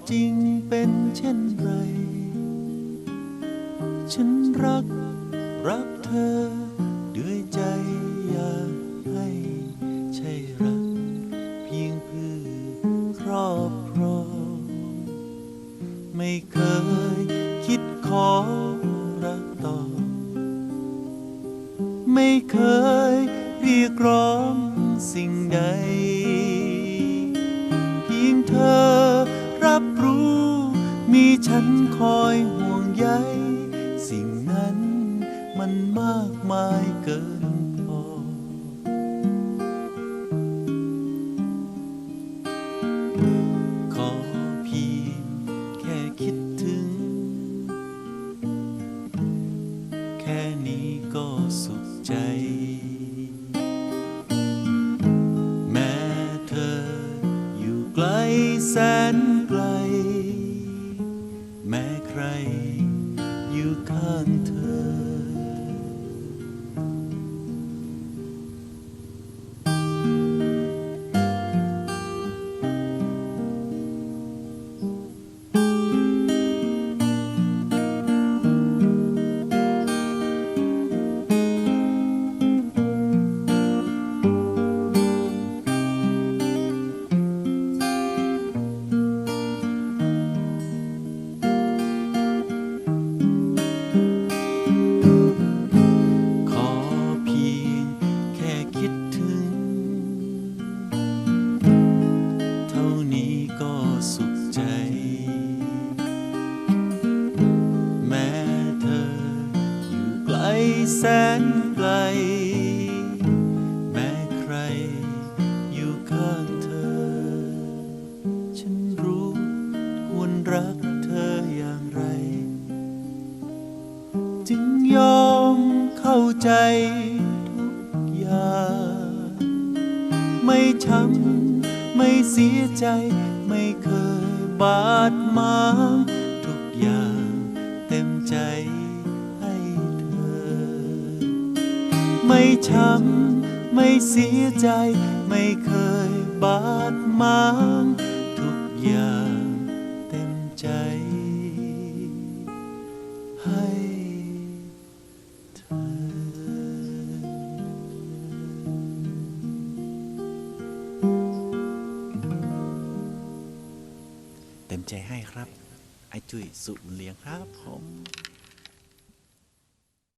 จริงเป็นเช่นไรฉันรักเธอด้วยใจอยากให้ใช่รักเพียงเพื่อครอบครองไม่เคยคิดขอรักต่อไม่เคยเรียกร้องสิ่งใดเพียงเธอรับรู้มีฉันคอยห่วงใยสิ่งนั้นมันมากมายเกินพอขอเพียงแค่คิดถึงแค่นี้ก็สุขใจแม้เธออยู่ไกลแสนไกลแม้ใครอยู่ข้างเธอสุขใจแม้เธออยู่ไกลแสนไกลแม้ใครอยู่ข้างเธอฉันรู้ควรรักเธออย่างไรจึงยอมเข้าใจทุกอย่างไม่ช้ำไม่เสียใจไม่เคยบาดหมางทุกอย่างเต็มใจให้เธอไม่ช้ำไม่เสียใจไม่เคยบาดหมางทุกอย่างเต็มใจให้เธอเต็มใจให้ครับไอ้จุ้ยสุบุญเลี้ยงครับผม